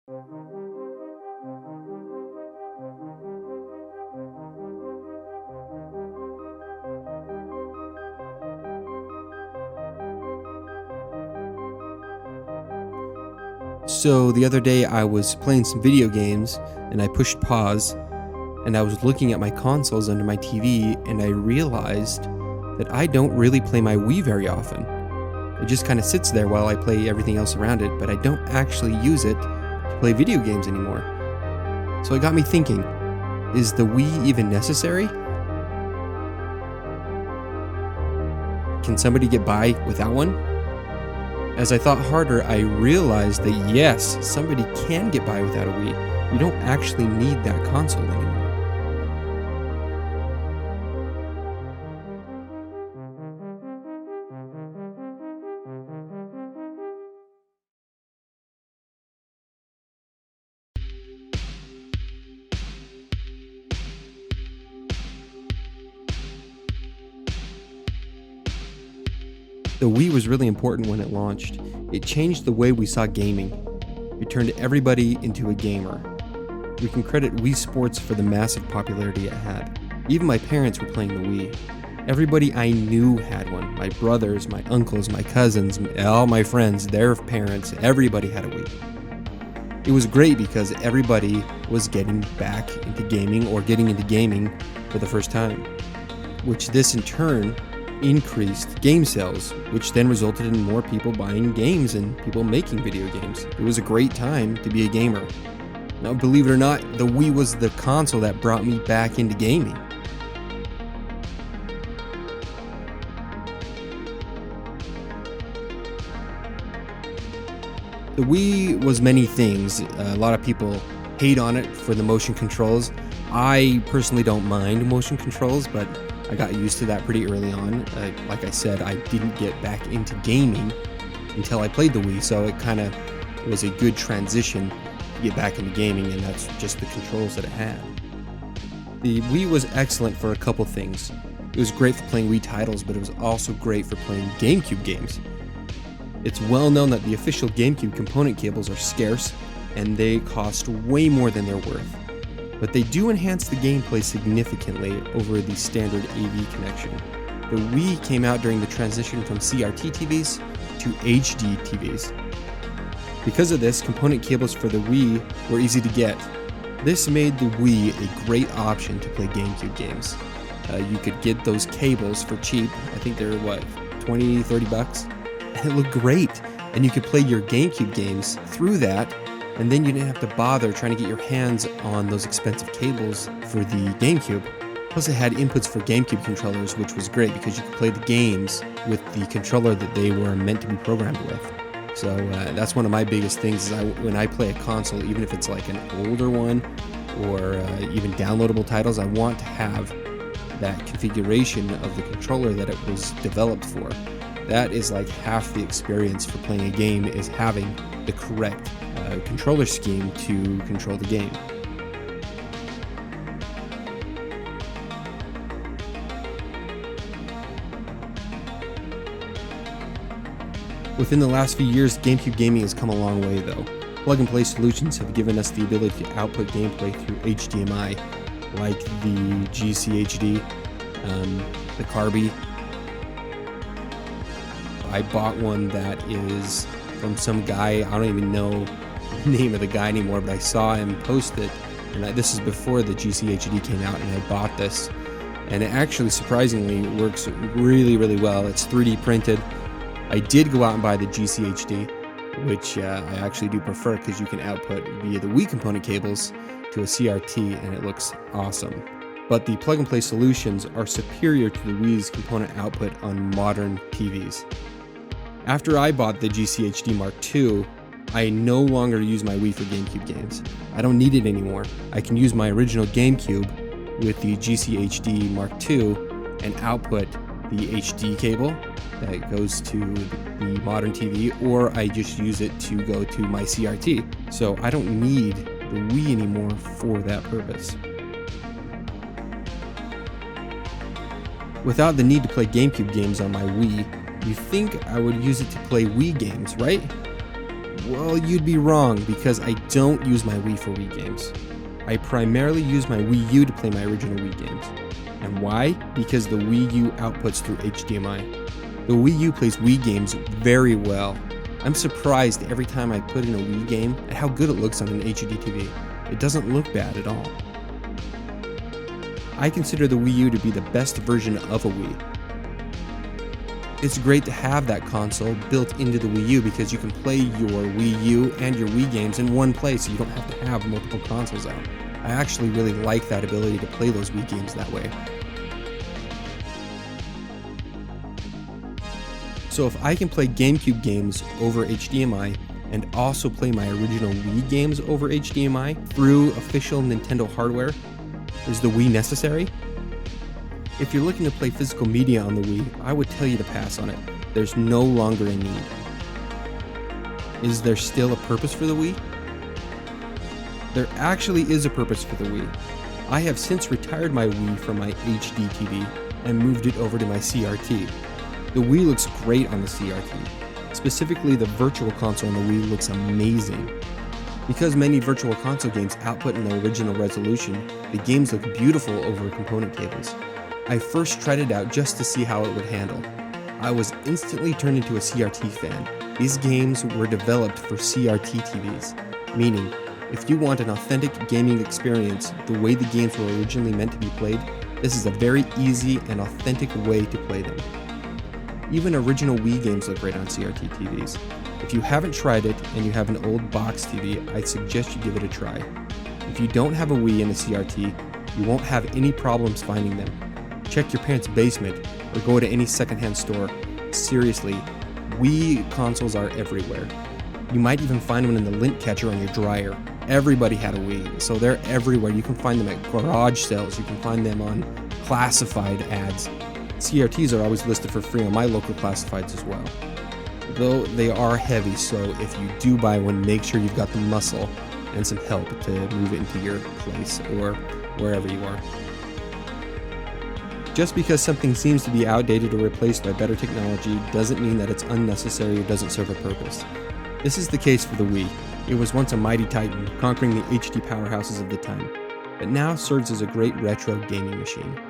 So the other day I was playing some video games and I pushed pause and I was looking at my consoles under my TV and I realized that I don't really play my Wii very often. It just kind of sits there while I play everything else around it, but I don't actually use it to play video games anymore. So it got me thinking, is the Wii even necessary? Can somebody get by without one? As I thought harder, I realized that yes, somebody can get by without a Wii. You don't actually need that console anymore. The Wii was really important when it launched. It changed the way we saw gaming. It turned everybody into a gamer. We can credit Wii Sports for the massive popularity it had. Even my parents were playing the Wii. Everybody I knew had one. My brothers, my uncles, my cousins, all my friends, their parents, everybody had a Wii. It was great because everybody was getting back into gaming or getting into gaming for the first time, which this in turn increased game sales, which then resulted in more people buying games and people making video games. It was a great time to be a gamer. Now, believe it or not, the Wii was the console that brought me back into gaming. The Wii was many things. A lot of people hate on it for the motion controls. I personally don't mind motion controls, but I got used to that pretty early on. Like I said, I didn't get back into gaming until I played the Wii, so it kind of was a good transition to get back into gaming, and that's just the controls that it had. The Wii was excellent for a couple things. It was great for playing Wii titles, but it was also great for playing GameCube games. It's well known that the official GameCube component cables are scarce, and they cost way more than they're worth. But they do enhance the gameplay significantly over the standard AV connection. The Wii came out during the transition from CRT TVs to HD TVs. Because of this, component cables for the Wii were easy to get. This made the Wii a great option to play GameCube games. You could get those cables for cheap. I think they're, $20, $30? And it looked great. And you could play your GameCube games through that, and then you didn't have to bother trying to get your hands on those expensive cables for the GameCube. Plus it had inputs for GameCube controllers, which was great because you could play the games with the controller that they were meant to be programmed with. So that's one of my biggest things is when I play a console, even if it's like an older one or even downloadable titles, I want to have that configuration of the controller that it was developed for. That is like half the experience for playing a game, is having the correct controller scheme to control the game. Within the last few years, GameCube gaming has come a long way though. Plug-and-play solutions have given us the ability to output gameplay through HDMI, like the GCHD, the Carby. I bought one that is from some guy, I don't even know the name of the guy anymore, but I saw him post it, and this is before the GCHD came out, and I bought this. And it actually, surprisingly, works really, really well. It's 3D printed. I did go out and buy the GCHD, which I actually do prefer because you can output via the Wii component cables to a CRT, and it looks awesome. But the plug-and-play solutions are superior to the Wii's component output on modern TVs. After I bought the GCHD Mark II, I no longer use my Wii for GameCube games. I don't need it anymore. I can use my original GameCube with the GCHD Mark II and output the HD cable that goes to the modern TV, or I just use it to go to my CRT. So I don't need the Wii anymore for that purpose. Without the need to play GameCube games on my Wii, you think I would use it to play Wii games, right? Well, you'd be wrong, because I don't use my Wii for Wii games. I primarily use my Wii U to play my original Wii games. And why? Because the Wii U outputs through HDMI. The Wii U plays Wii games very well. I'm surprised every time I put in a Wii game at how good it looks on an HD TV. It doesn't look bad at all. I consider the Wii U to be the best version of a Wii. It's great to have that console built into the Wii U because you can play your Wii U and your Wii games in one place, so you don't have to have multiple consoles out. I actually really like that ability to play those Wii games that way. So if I can play GameCube games over HDMI and also play my original Wii games over HDMI through official Nintendo hardware, is the Wii necessary? If you're looking to play physical media on the Wii, I would tell you to pass on it. There's no longer a need. Is there still a purpose for the Wii? There actually is a purpose for the Wii. I have since retired my Wii from my HD TV and moved it over to my CRT. The Wii looks great on the CRT. Specifically, the Virtual Console on the Wii looks amazing. Because many Virtual Console games output in the original resolution, the games look beautiful over component cables. I first tried it out just to see how it would handle. I was instantly turned into a CRT fan. These games were developed for CRT TVs, meaning, if you want an authentic gaming experience the way the games were originally meant to be played, this is a very easy and authentic way to play them. Even original Wii games look great on CRT TVs. If you haven't tried it and you have an old box TV, I'd suggest you give it a try. If you don't have a Wii and a CRT, you won't have any problems finding them. Check your parents' basement or go to any secondhand store. Seriously, Wii consoles are everywhere. You might even find one in the lint catcher on your dryer. Everybody had a Wii, so they're everywhere. You can find them at garage sales, you can find them on classified ads. CRTs are always listed for free on my local classifieds as well. Though they are heavy, so if you do buy one, make sure you've got the muscle and some help to move it into your place or wherever you are. Just because something seems to be outdated or replaced by better technology doesn't mean that it's unnecessary or doesn't serve a purpose. This is the case for the Wii. It was once a mighty titan, conquering the HD powerhouses of the time, but now serves as a great retro gaming machine.